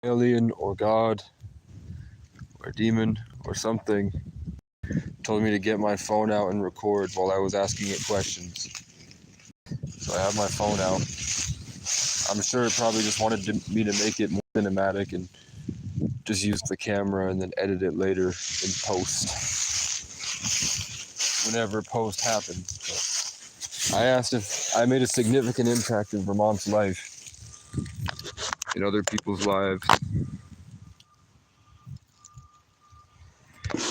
alien or God or demon or something told me to get my phone out and record while I was asking it questions. So I have my phone out. I'm sure it probably just wanted me to make it more cinematic and just use the camera and then edit it later in post. Whenever post happens. But I asked if I made a significant impact in Vermont's life, in other people's lives.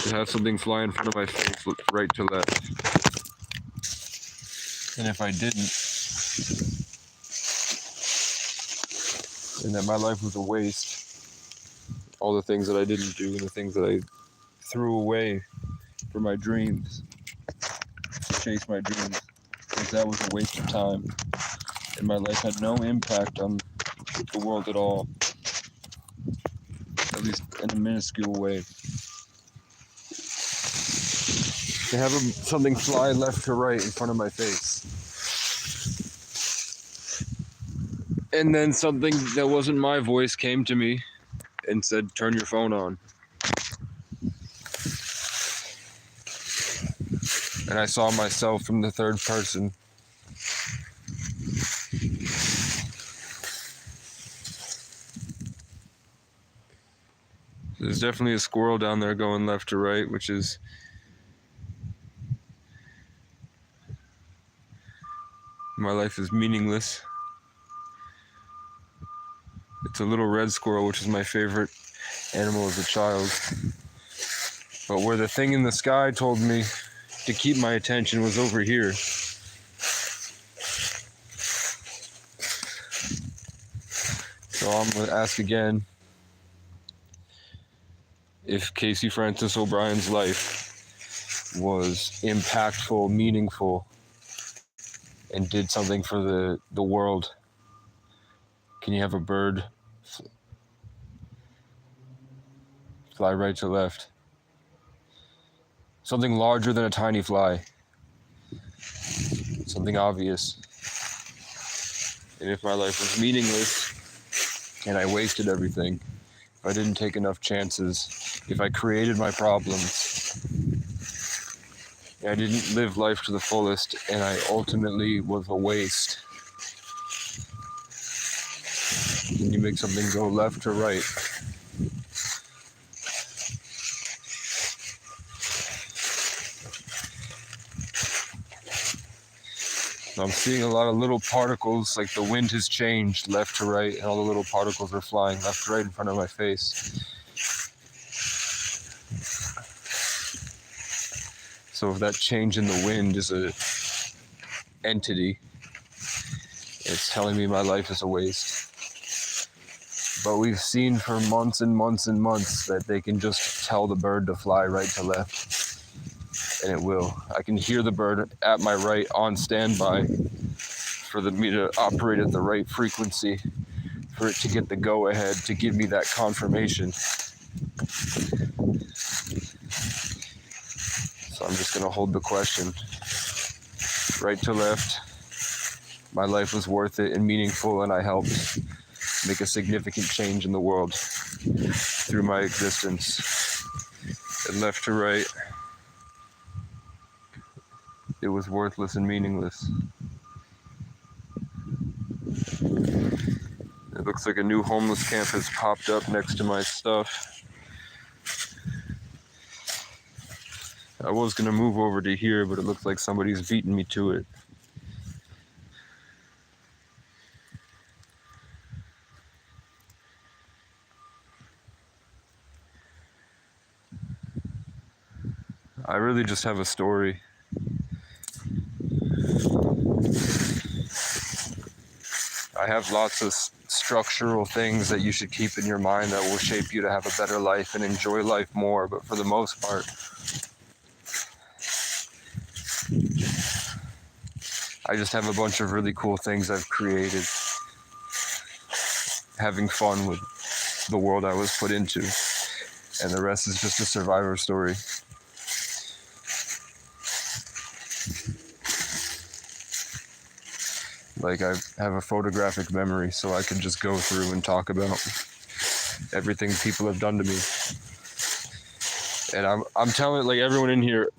To have something fly in front of my face, look right to left. And if I didn't, and that my life was a waste, all the things that I didn't do and the things that I threw away for my dreams, to chase my dreams, because that was a waste of time. And my life had no impact on the world at all, at least in a minuscule way. To have something fly left to right in front of my face. And then something that wasn't my voice came to me and said, turn your phone on. And I saw myself from the third person. There's definitely a squirrel down there going left to right, which is my life is meaningless. It's a little red squirrel, which is my favorite animal as a child. But where the thing in the sky told me to keep my attention was over here. So I'm going to ask again if Casey Francis O'Brien's life was impactful, meaningful, and did something for the world. Can you have a bird fly right to left? Something larger than a tiny fly. Something obvious. And if my life was meaningless and I wasted everything, if I didn't take enough chances, if I created my problems, and I didn't live life to the fullest, and I ultimately was a waste, can you make something go left to right? I'm seeing a lot of little particles, like the wind has changed left to right, and all the little particles are flying left to right in front of my face. So if that change in the wind is a entity, it's telling me my life is a waste. But we've seen for months and months and months that they can just tell the bird to fly right to left. And it will. I can hear the bird at my right on standby for me to operate at the right frequency, for it to get the go ahead, to give me that confirmation. So I'm just gonna hold the question. Right to left. My life was worth it and meaningful, and I helped make a significant change in the world through my existence. And left to right, it was worthless and meaningless. It looks like a new homeless camp has popped up next to my stuff. I was gonna move over to here, but it looks like somebody's beating me to it. I really just have a story. I have lots of structural things that you should keep in your mind that will shape you to have a better life and enjoy life more, but for the most part, I just have a bunch of really cool things I've created, having fun with the world I was put into, and the rest is just a survivor story. Like I have a photographic memory, so I can just go through and talk about everything people have done to me. And I'm telling, like, everyone in here,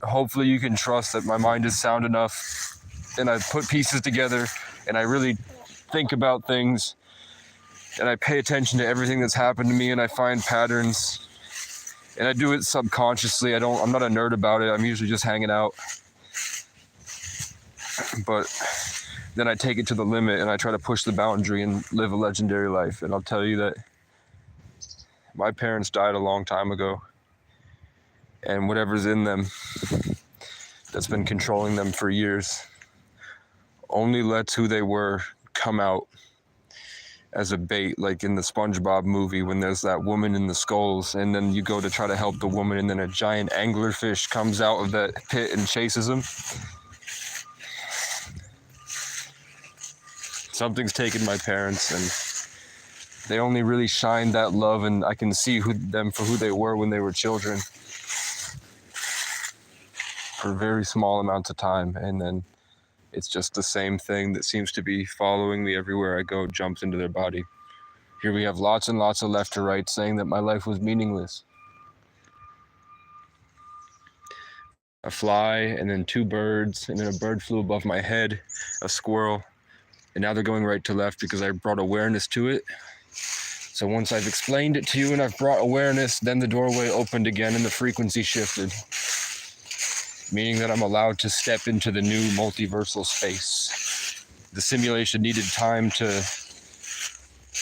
hopefully you can trust that my mind is sound enough and I put pieces together and I really think about things and I pay attention to everything that's happened to me and I find patterns and I do it subconsciously. I'm not a nerd about it. I'm usually just hanging out. But then I take it to the limit and I try to push the boundary and live a legendary life. And I'll tell you that my parents died a long time ago. And whatever's in them that's been controlling them for years only lets who they were come out as a bait, like in the SpongeBob movie when there's that woman in the skulls and then you go to try to help the woman and then a giant anglerfish comes out of that pit and chases him. Something's taken my parents and they only really shined that love and I can see them for who they were when they were children for very small amounts of time, and then it's just the same thing that seems to be following me everywhere I go, jumps into their body. Here we have lots and lots of left to right saying that my life was meaningless. A fly, and then 2 birds, and then a bird flew above my head, a squirrel, and now they're going right to left because I brought awareness to it. So once I've explained it to you and I've brought awareness, then the doorway opened again and the frequency shifted, meaning that I'm allowed to step into the new multiversal space. The simulation needed time to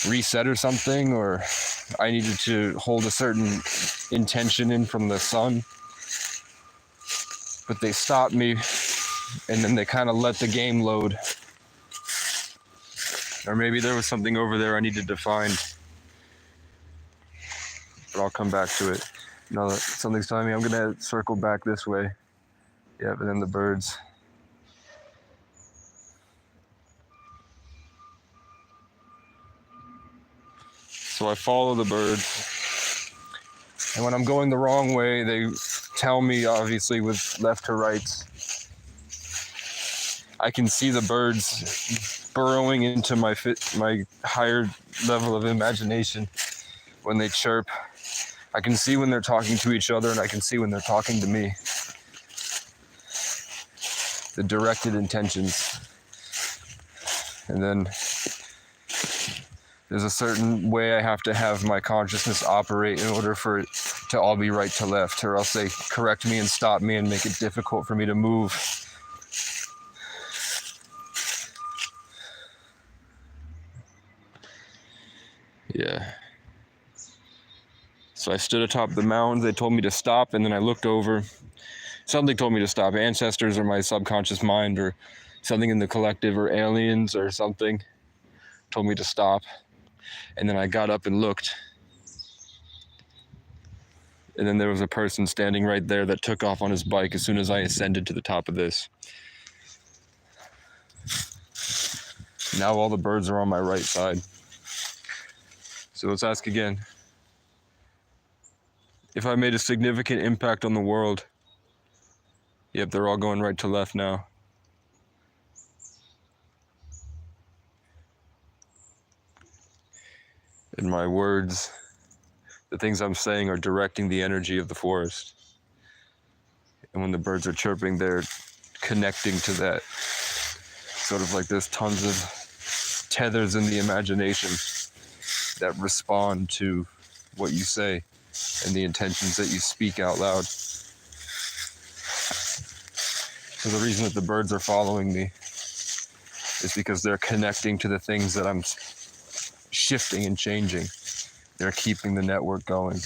reset or something, or I needed to hold a certain intention in from the sun. But they stopped me, and then they kind of let the game load. Or maybe there was something over there I needed to find. But I'll come back to it. No, something's telling me I'm gonna circle back this way. Yep, and then the birds. So I follow the birds. And when I'm going the wrong way, they tell me, obviously, with left to right. I can see the birds burrowing into my higher level of imagination when they chirp. I can see when they're talking to each other, and I can see when they're talking to me. The directed intentions. And then there's a certain way I have to have my consciousness operate in order for it to all be right to left, or else they correct me and stop me and make it difficult for me to move. Yeah. So I stood atop the mound, they told me to stop, and then I looked over. Something told me to stop. Ancestors or my subconscious mind or something in the collective or aliens or something told me to stop. And then I got up and looked. And then there was a person standing right there that took off on his bike as soon as I ascended to the top of this. Now all the birds are on my right side. So let's ask again. If I made a significant impact on the world, yep, they're all going right to left now. And my words, the things I'm saying are directing the energy of the forest. And when the birds are chirping, they're connecting to that. Sort of like there's tons of tethers in the imagination that respond to what you say and the intentions that you speak out loud. So the reason that the birds are following me is because they're connecting to the things that I'm shifting and changing. They're keeping the network going.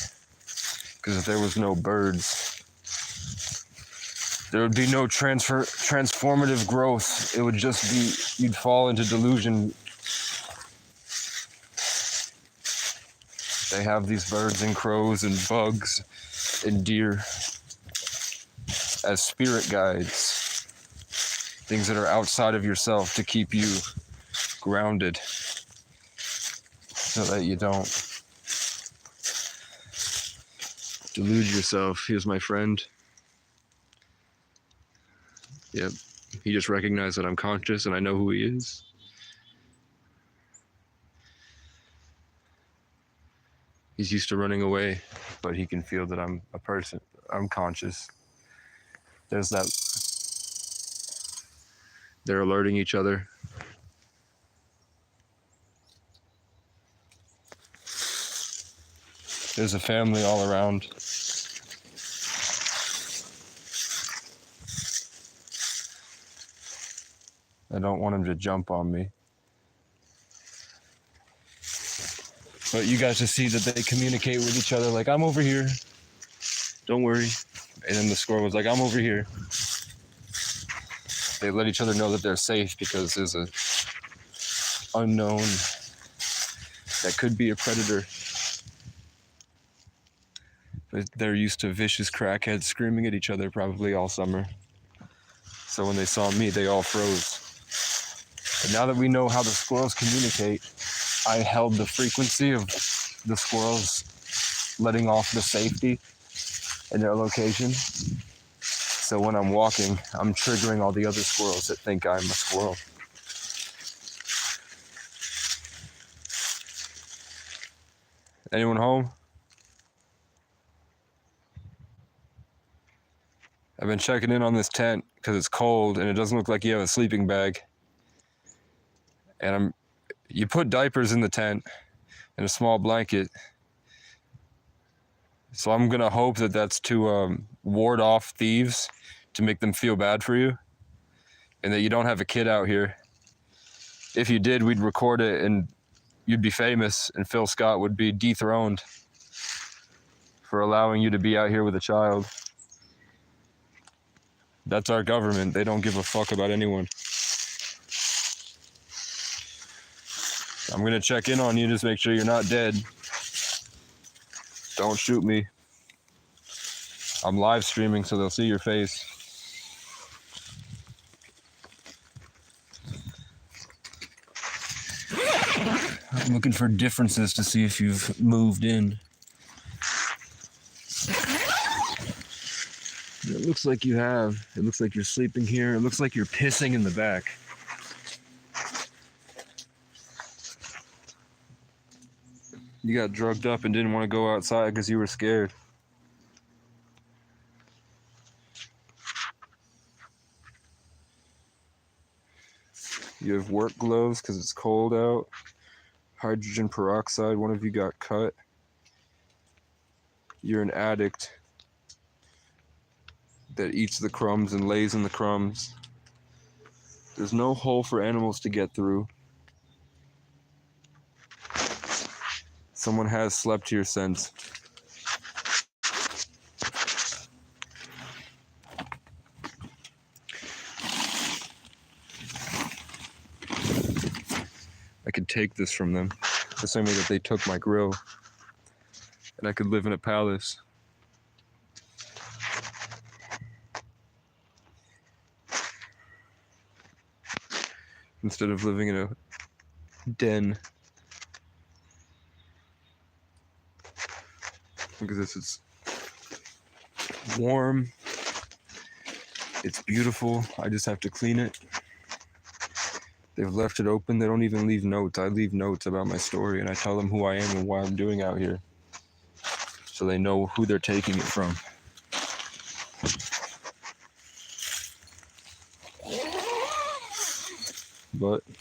Because if there was no birds, there would be no transformative growth. It would just be, you'd fall into delusion. They have these birds and crows and bugs and deer as spirit guides. Things that are outside of yourself to keep you grounded so that you don't delude yourself. Here's my friend. Yep. He just recognized that I'm conscious and I know who he is. He's used to running away, but he can feel that I'm a person. I'm conscious. There's that. They're alerting each other. There's a family all around. I don't want him to jump on me. But you guys just see that they communicate with each other like, I'm over here. Don't worry. And then the squirrel was like, I'm over here. They let each other know that they're safe because there's a unknown that could be a predator. But they're used to vicious crackheads screaming at each other probably all summer. So when they saw me, they all froze. But now that we know how the squirrels communicate, I held the frequency of the squirrels letting off the safety in their location. So when I'm walking, I'm triggering all the other squirrels that think I'm a squirrel. Anyone home? I've been checking in on this tent because it's cold and it doesn't look like you have a sleeping bag. And you put diapers in the tent and a small blanket. So I'm gonna hope that that's to ward off thieves, to make them feel bad for you, and that you don't have a kid out here. If you did, we'd record it and you'd be famous, and Phil Scott would be dethroned for allowing you to be out here with a child. That's our government. They don't give a fuck about anyone. I'm gonna check in on you, just make sure you're not dead. Don't shoot me. I'm live streaming, so they'll see your face. I'm looking for differences to see if you've moved in. It looks like you have. It looks like you're sleeping here. It looks like you're pissing in the back. You got drugged up and didn't want to go outside because you were scared. You have work gloves because it's cold out. Hydrogen peroxide, one of you got cut. You're an addict that eats the crumbs and lays in the crumbs. There's no hole for animals to get through. Someone has slept here since. I could take this from them, the same way that they took my grill, and I could live in a palace. Instead of living in a den. Look at this, it's warm, it's beautiful, I just have to clean it. They've left it open, they don't even leave notes. I leave notes about my story and I tell them who I am and what I'm doing out here, so they know who they're taking it from. But it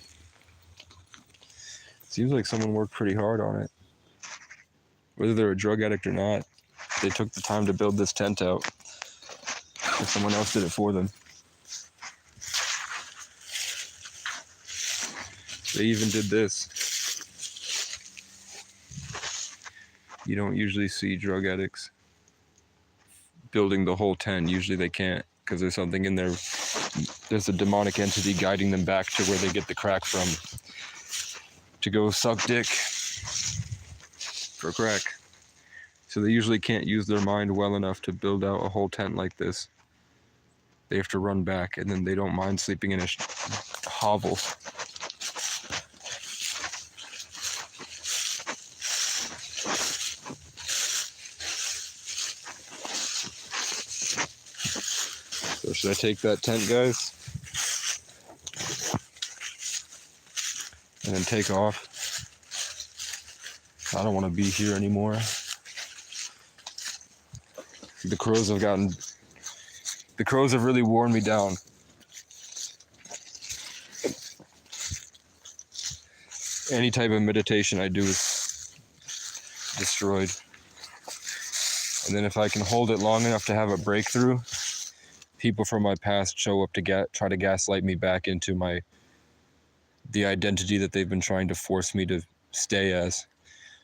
seems like someone worked pretty hard on it. Whether they're a drug addict or not, they took the time to build this tent out. And someone else did it for them. They even did this. You don't usually see drug addicts building the whole tent. Usually they can't, because there's something in there. There's a demonic entity guiding them back to where they get the crack from, to go suck dick for crack. So they usually can't use their mind well enough to build out a whole tent like this. They have to run back, and then they don't mind sleeping in a hovel. So should I take that tent, guys? And then take off? I don't want to be here anymore. The crows have really worn me down. Any type of meditation I do is destroyed. And then if I can hold it long enough to have a breakthrough, people from my past show up to try to gaslight me back into the identity that they've been trying to force me to stay as.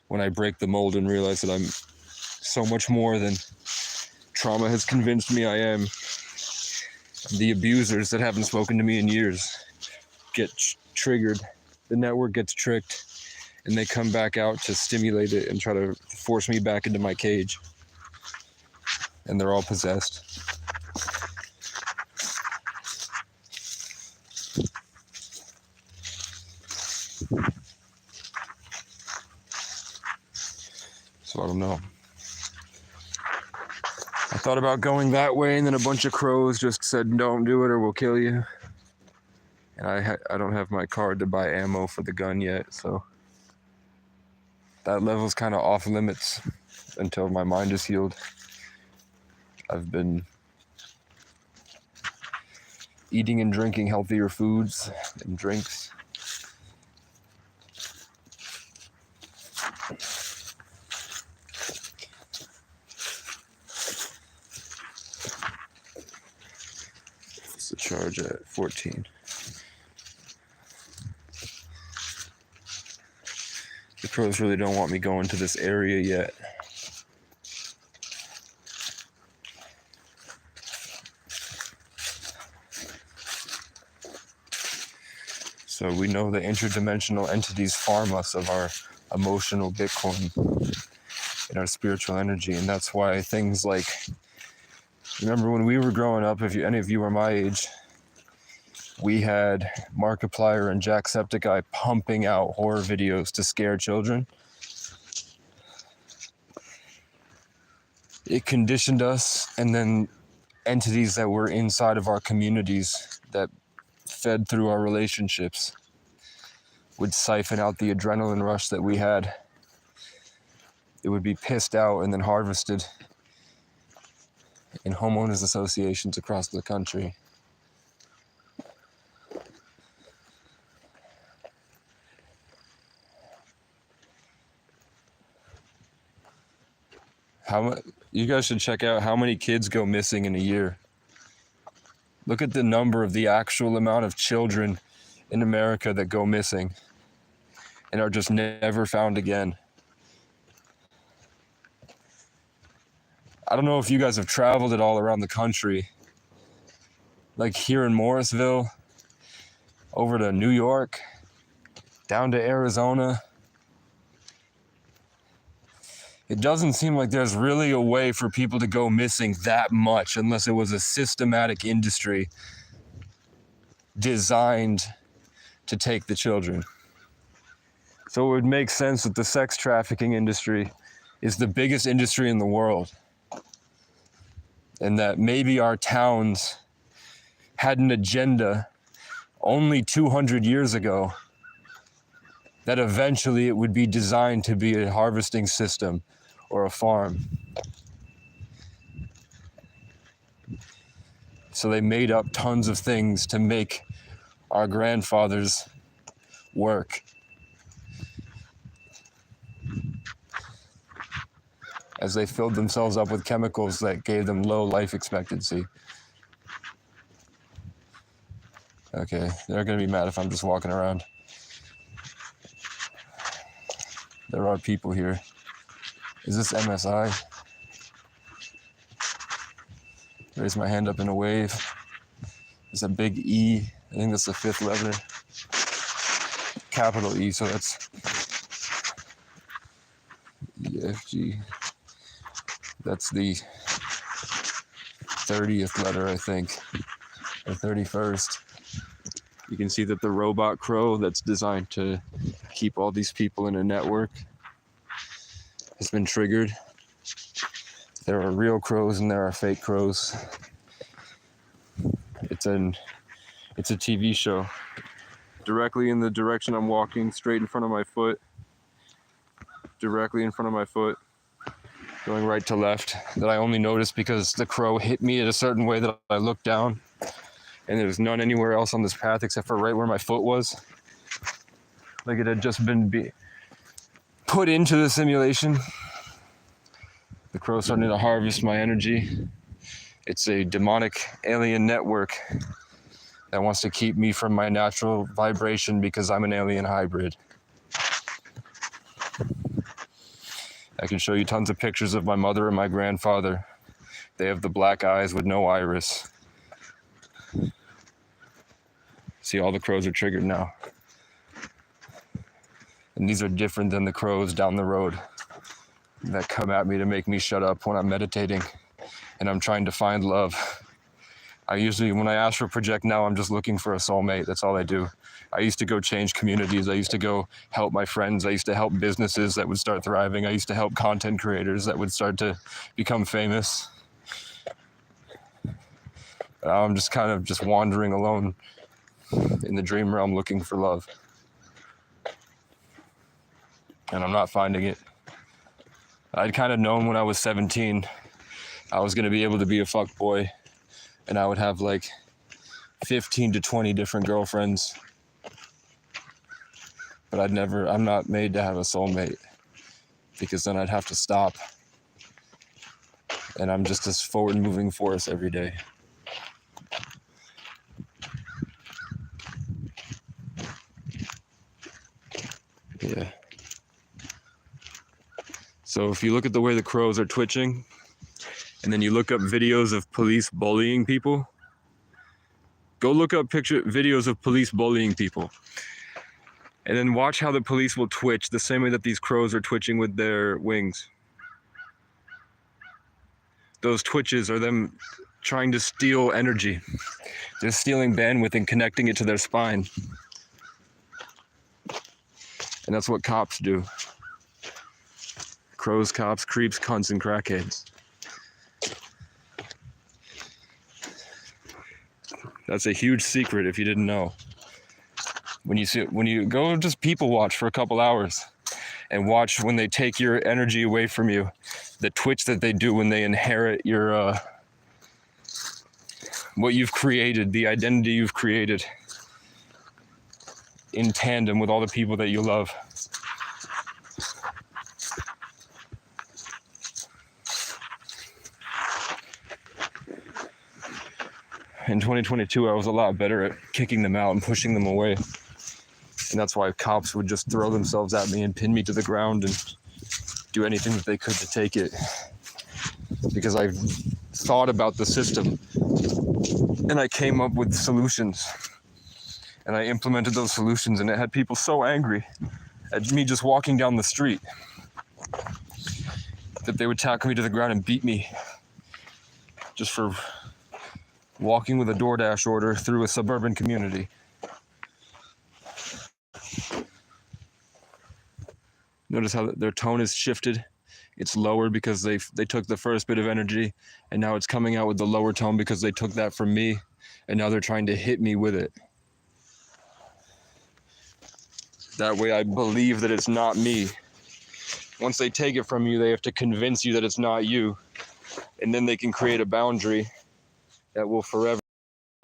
When I break the mold and realize that I'm so much more than trauma has convinced me I am, the abusers that haven't spoken to me in years get triggered. The network gets tricked, and they come back out to stimulate it and try to force me back into my cage. And they're all possessed. So I don't know. I thought about going that way, and then a bunch of crows just said, "Don't do it or we'll kill you." And I don't have my card to buy ammo for the gun yet, so that level's kind of off limits until my mind is healed. I've been eating and drinking healthier foods and drinks. What's the charge at? 14. The crows really don't want me going to this area yet. So we know the interdimensional entities farm us of our emotional Bitcoin and our spiritual energy. And that's why things like, remember when we were growing up, if any of you were my age, we had Markiplier and Jacksepticeye pumping out horror videos to scare children. It conditioned us, and then entities that were inside of our communities that fed through our relationships would siphon out the adrenaline rush that we had. It would be pissed out and then harvested in homeowners associations across the country. You guys should check out how many kids go missing in a year. Look at the number of the actual amount of children in America that go missing and are just never found again. I don't know if you guys have traveled at all around the country, like here in Morrisville, over to New York, down to Arizona. It doesn't seem like there's really a way for people to go missing that much unless it was a systematic industry designed to take the children. So it would make sense that the sex trafficking industry is the biggest industry in the world, and that maybe our towns had an agenda only 200 years ago that eventually it would be designed to be a harvesting system or a farm. So they made up tons of things to make our grandfathers work. As they filled themselves up with chemicals that gave them low life expectancy. Okay, they're gonna be mad if I'm just walking around. There are people here. Is this MSI? Raise my hand up in a wave. There's a big E. I think that's the 5th letter. Capital E, so that's EFG. That's the 30th letter, I think, or 31st. You can see that the robot crow that's designed to keep all these people in a network has been triggered. There are real crows and there are fake crows. It's a TV show. Directly in the direction I'm walking, straight in front of my foot, directly in front of my foot, going right to left, that I only noticed because the crow hit me at a certain way that I looked down, and there was none anywhere else on this path except for right where my foot was. Like it had just been put into the simulation. The crow starting to harvest my energy. It's a demonic alien network that wants to keep me from my natural vibration because I'm an alien hybrid. I can show you tons of pictures of my mother and my grandfather. They have the black eyes with no iris. See, all the crows are triggered now. And these are different than the crows down the road that come at me to make me shut up when I'm meditating and I'm trying to find love. I usually, when I ask for project now, I'm just looking for a soulmate. That's all I do. I used to go change communities. I used to go help my friends. I used to help businesses that would start thriving. I used to help content creators that would start to become famous. Now I'm just kind of just wandering alone in the dream realm looking for love. And I'm not finding it. I'd kind of known when I was 17, I was going to be able to be a fuckboy. And I would have like 15 to 20 different girlfriends. But I'm not made to have a soulmate, because then I'd have to stop. And I'm just this forward moving force every day. Yeah. So if you look at the way the crows are twitching, and then you look up videos of police bullying people, go look up videos of police bullying people. And then watch how the police will twitch the same way that these crows are twitching with their wings. Those twitches are them trying to steal energy. They're stealing bandwidth and connecting it to their spine. And that's what cops do. Crows, cops, creeps, cunts, and crackheads. That's a huge secret if you didn't know. When you go just people watch for a couple hours and watch when they take your energy away from you, the twitch that they do when they inherit your what you've created, the identity you've created in tandem with all the people that you love. In 2022, I was a lot better at kicking them out and pushing them away. And that's why cops would just throw themselves at me and pin me to the ground and do anything that they could to take it. Because I thought about the system and I came up with solutions. And I implemented those solutions, and it had people so angry at me just walking down the street that they would tackle me to the ground and beat me just for walking with a DoorDash order through a suburban community. Notice how their tone is shifted. It's lower because they took the first bit of energy, and now it's coming out with the lower tone because they took that from me, and now they're trying to hit me with it. That way I believe that it's not me. Once they take it from you, they have to convince you that it's not you, and then they can create a boundary that will forever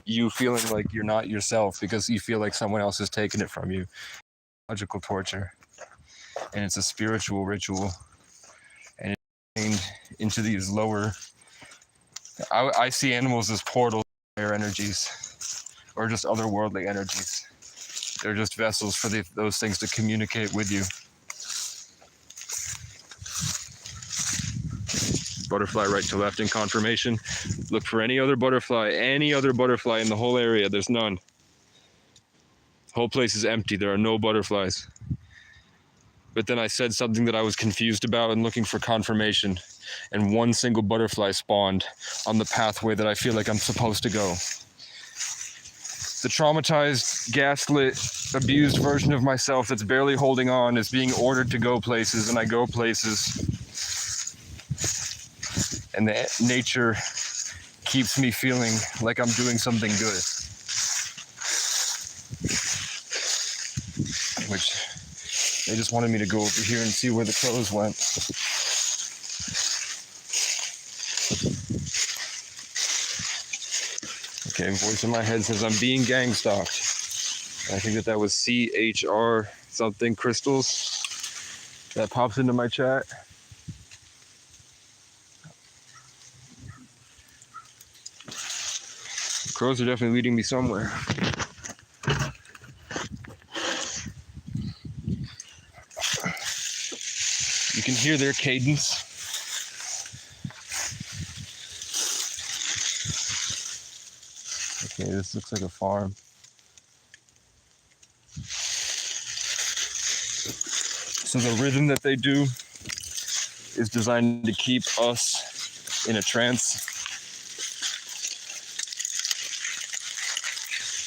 you feeling like you're not yourself because you feel like someone else has taken it from you. Logical torture. And it's a spiritual ritual. And it's into these lower... I see animals as portals, higher energies, or just otherworldly energies. They're just vessels for those things to communicate with you. Butterfly right to left in confirmation. Look for any other butterfly in the whole area. There's none. The whole place is empty. There are no butterflies. But then I said something that I was confused about and looking for confirmation, and one single butterfly spawned on the pathway that I feel like I'm supposed to go. The traumatized, gaslit, abused version of myself that's barely holding on is being ordered to go places, and I go places. And the nature keeps me feeling like I'm doing something good. Which They just wanted me to go over here and see where the crows went. Okay, voice in my head says I'm being gang stalked. I think that was CHR something crystals that pops into my chat. Crows are definitely leading me somewhere. You can hear their cadence. Okay, this looks like a farm. So the rhythm that they do is designed to keep us in a trance.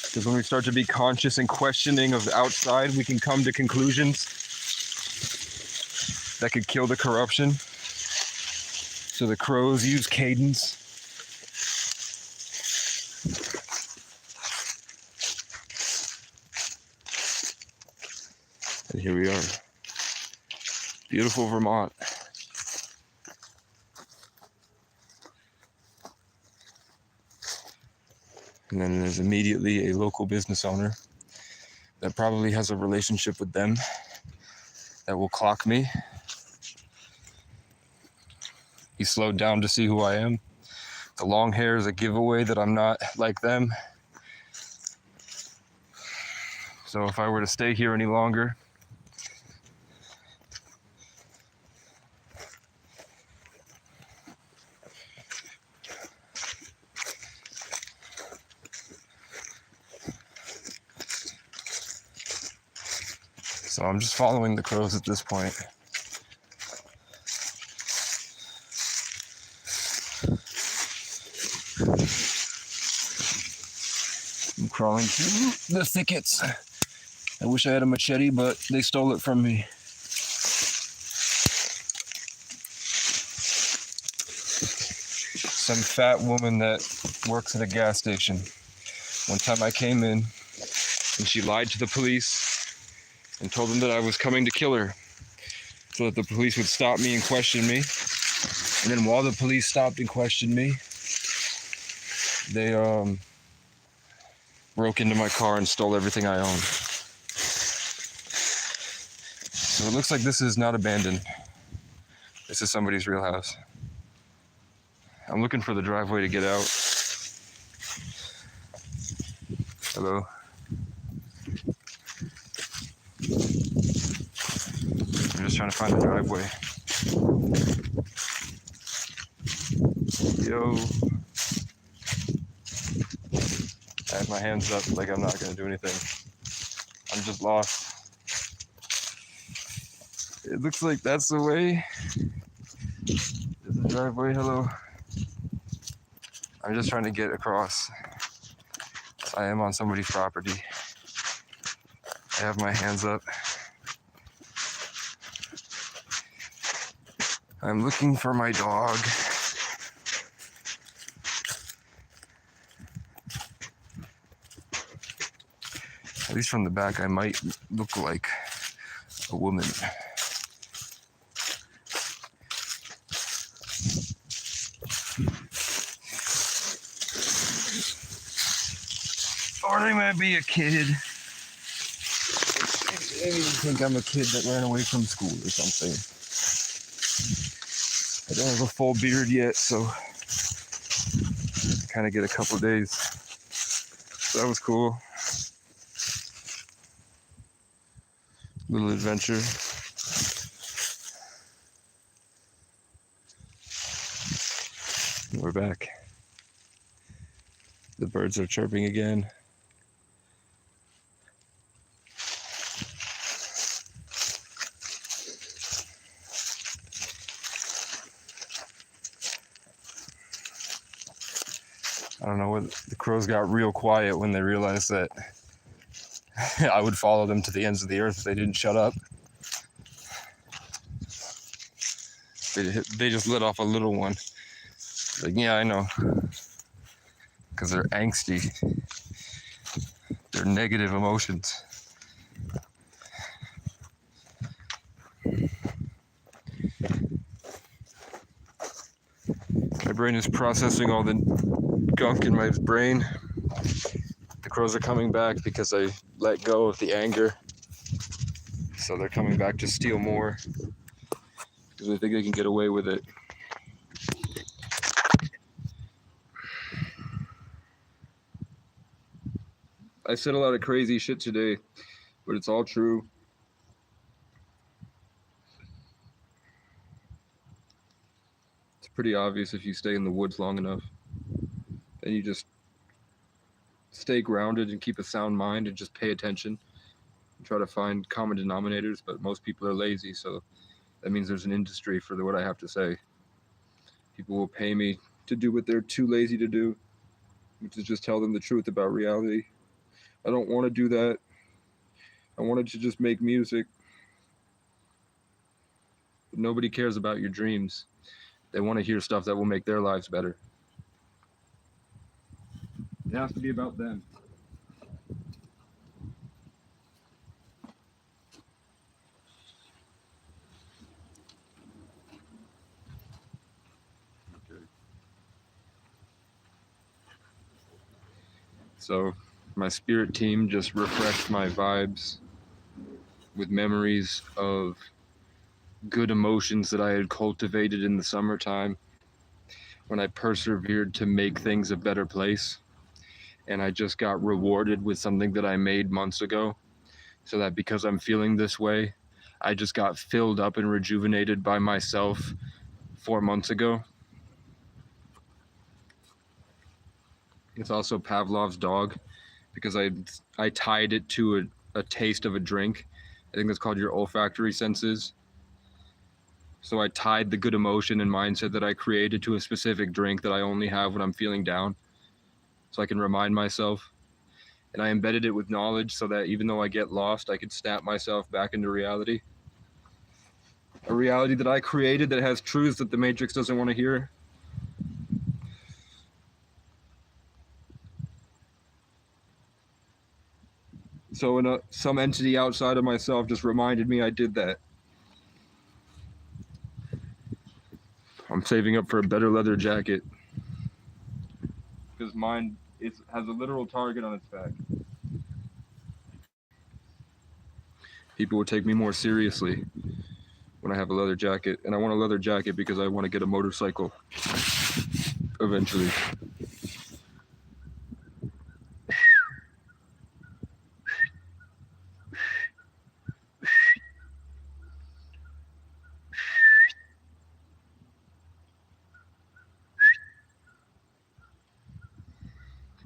Because when we start to be conscious and questioning of the outside, we can come to conclusions that could kill the corruption. So the crows use cadence. And here we are. Beautiful Vermont. And then there's immediately a local business owner that probably has a relationship with them that will clock me. He slowed down to see who I am. The long hair is a giveaway that I'm not like them. So if I were to stay here any longer, so I'm just following the crows at this point. I'm crawling through the thickets. I wish I had a machete, but they stole it from me. Some fat woman that works at a gas station. One time I came in and she lied to the police and told them that I was coming to kill her so that the police would stop me and question me. And then while the police stopped and questioned me, they broke into my car and stole everything I owned. So it looks like this is not abandoned. This is somebody's real house. I'm looking for the driveway to get out. Hello. I'm just trying to find the driveway. Yo. I have my hands up like I'm not gonna do anything. I'm just lost. It looks like that's the way. There's the driveway, hello. I'm just trying to get across. I am on somebody's property. I have my hands up. I'm looking for my dog. At least from the back, I might look like a woman. Or I might be a kid. Maybe you think I'm a kid that ran away from school or something. I don't have a full beard yet, so I kind of get a couple days. So that was cool. Little adventure. We're back. The birds are chirping again. I don't know what the crows got real quiet when they realized that I would follow them to the ends of the earth if they didn't shut up. They just let off a little one. Like, yeah, I know. Because they're angsty. They're negative emotions. brain is processing all the gunk in my brain. The crows are coming back because I let go of the anger. So they're coming back to steal more because they think they can get away with it. I said a lot of crazy shit today, but it's all true. It's pretty obvious if you stay in the woods long enough and you just stay grounded and keep a sound mind and just pay attention and try to find common denominators. But most people are lazy, so that means there's an industry for what I have to say. People will pay me to do what they're too lazy to do, which is just tell them the truth about reality. I don't want to do that. I wanted to just make music. But nobody cares about your dreams. They want to hear stuff that will make their lives better. It has to be about them. Okay. So my spirit team just refreshed my vibes with memories of good emotions that I had cultivated in the summertime when I persevered to make things a better place. And I just got rewarded with something that I made months ago. So that because I'm feeling this way, I just got filled up and rejuvenated by myself 4 months ago. It's also Pavlov's dog because I tied it to a taste of a drink. I think that's called your olfactory senses. So I tied the good emotion and mindset that I created to a specific drink that I only have when I'm feeling down, so I can remind myself. And I embedded it with knowledge so that even though I get lost, I could snap myself back into reality. A reality that I created that has truths that the Matrix doesn't want to hear. So some entity outside of myself just reminded me I did that. I'm saving up for a better leather jacket because mine has a literal target on its back. People will take me more seriously when I have a leather jacket, and I want a leather jacket because I want to get a motorcycle eventually.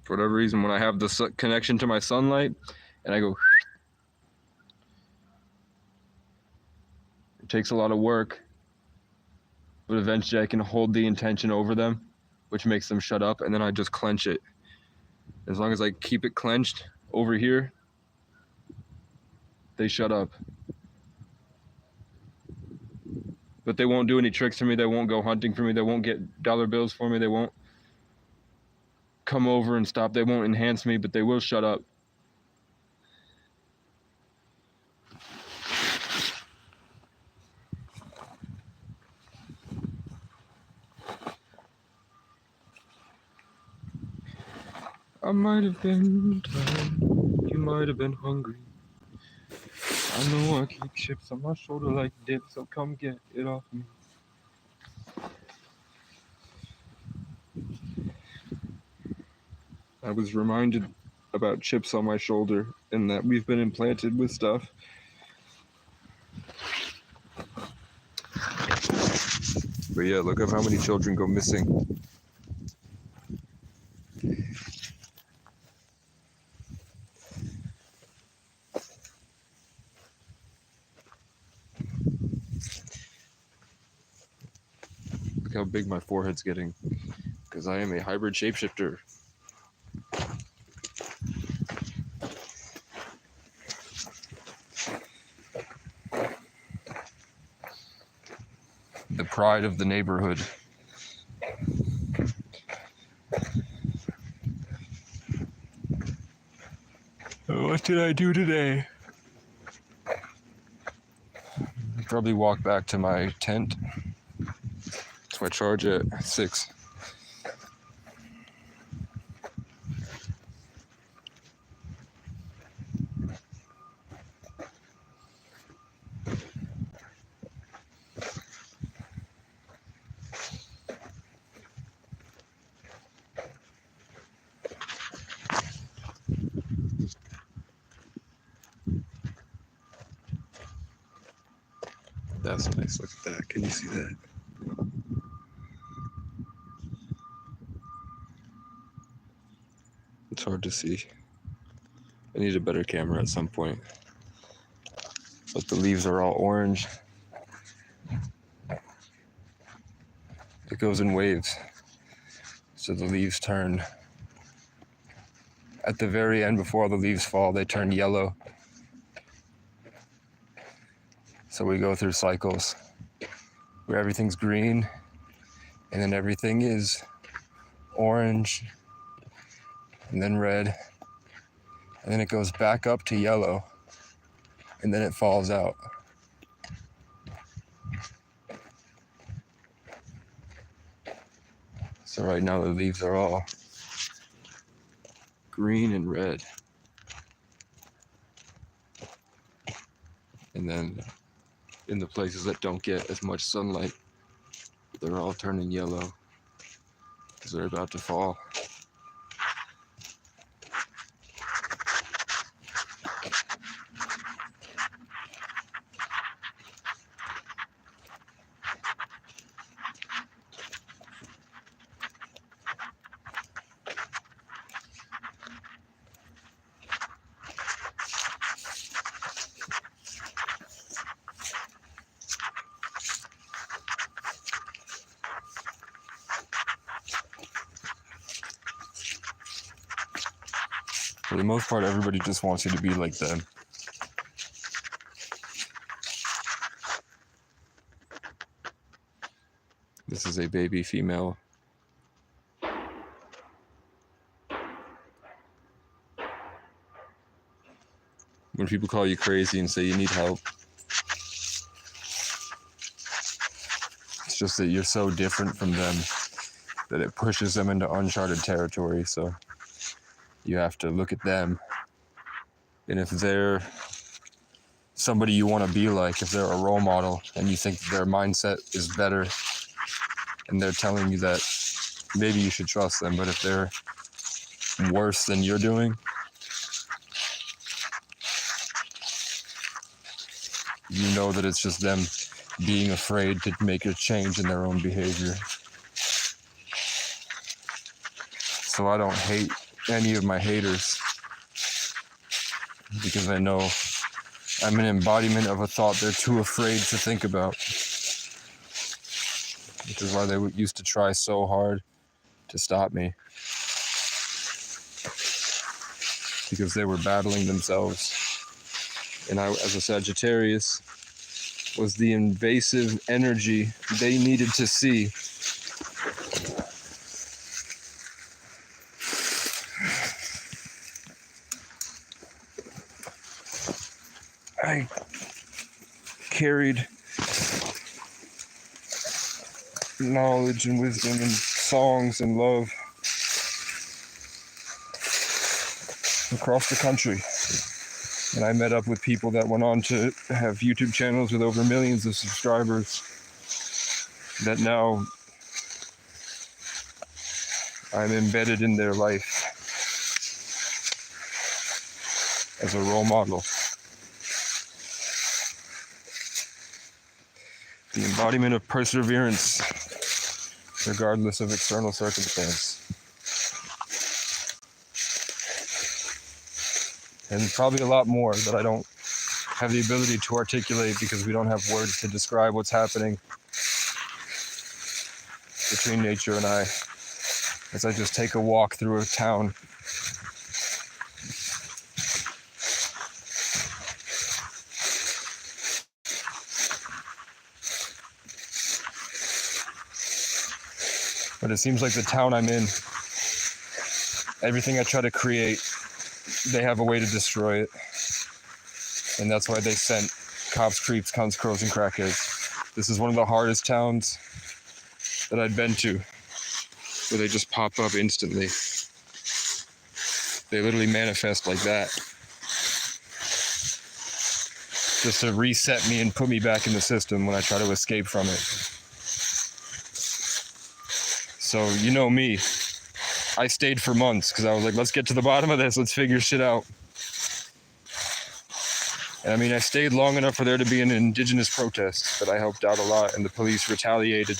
For whatever reason, when I have the connection to my sunlight and I go, it takes a lot of work, but eventually I can hold the intention over them, which makes them shut up, and then I just clench it. As long as I keep it clenched over here, they shut up. But they won't do any tricks for me. They won't go hunting for me. They won't get dollar bills for me. They won't come over and stop. They won't enhance me, but they will shut up. I might have been tired. You might have been hungry. I know I keep chips on my shoulder like dip, so come get it off me. I was reminded about chips on my shoulder and that we've been implanted with stuff. But yeah, look at how many children go missing. Look how big my forehead's getting, because I am a hybrid shapeshifter. The pride of the neighborhood. What did I do today? Probably walk back to my tent. It's my charge at 6. That's nice. Look at that. Can you see that? It's hard to see. I need a better camera at some point. But the leaves are all orange. It goes in waves. So the leaves turn. At the very end, before all the leaves fall, they turn yellow. So we go through cycles where everything's green, and then everything is orange, and then red, and then it goes back up to yellow, and then it falls out. So right now the leaves are all green and red. And then in the places that don't get as much sunlight, they're all turning yellow because they're about to fall. For the most part, everybody just wants you to be like them. This is a baby female. When people call you crazy and say you need help, it's just that you're so different from them that it pushes them into uncharted territory. So you have to look at them. And if they're somebody you want to be like, if they're a role model and you think their mindset is better and they're telling you that, maybe you should trust them. But if they're worse than you're doing, you know that it's just them being afraid to make a change in their own behavior. So I don't hate any of my haters because I know I'm an embodiment of a thought they're too afraid to think about. Which is why they used to try so hard to stop me. Because they were battling themselves. And I, as a Sagittarius, was the invasive energy they needed to see. I carried knowledge and wisdom and songs and love across the country. And I met up with people that went on to have YouTube channels with over millions of subscribers that now I'm embedded in their life as a role model. The embodiment of perseverance, regardless of external circumstance. And probably a lot more that I don't have the ability to articulate because we don't have words to describe what's happening between nature and I as I just take a walk through a town. But it seems like the town I'm in, everything I try to create, they have a way to destroy it. And that's why they sent cops, creeps, cunts, crows, and crackheads. This is one of the hardest towns that I'd been to, where they just pop up instantly. They literally manifest like that. Just to reset me and put me back in the system when I try to escape from it. So, you know me. I stayed for months because I was like, let's get to the bottom of this. Let's figure shit out. And I mean, I stayed long enough for there to be an indigenous protest that I helped out a lot, and the police retaliated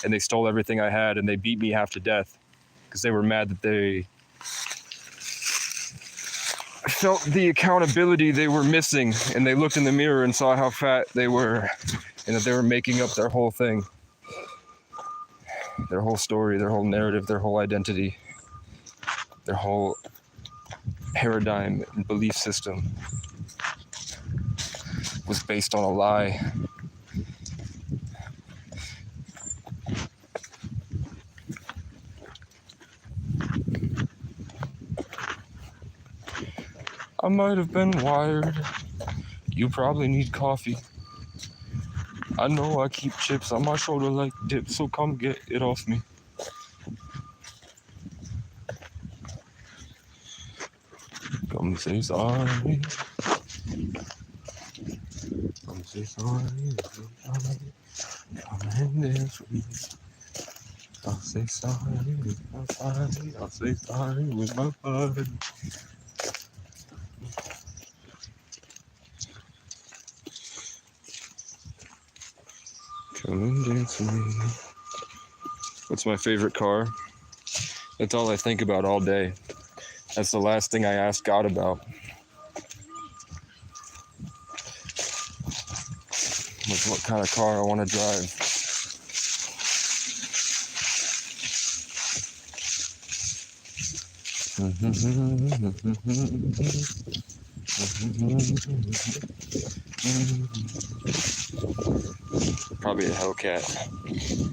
and they stole everything I had and they beat me half to death because they were mad that they felt the accountability they were missing, and they looked in the mirror and saw how fat they were and that they were making up their whole thing, their whole story, their whole narrative, their whole identity, their whole paradigm and belief system was based on a lie. I might have been wired. You probably need coffee. I know I keep chips on my shoulder like dip, so come get it off me. Come say sorry. Come say sorry. Come and dance with me. I'll say sorry with my body. I'll say sorry with my body. Come and dance with me. What's my favorite car? That's all I think about all day. That's the last thing I ask God about. What kind of car I want to drive. Probably a Hellcat.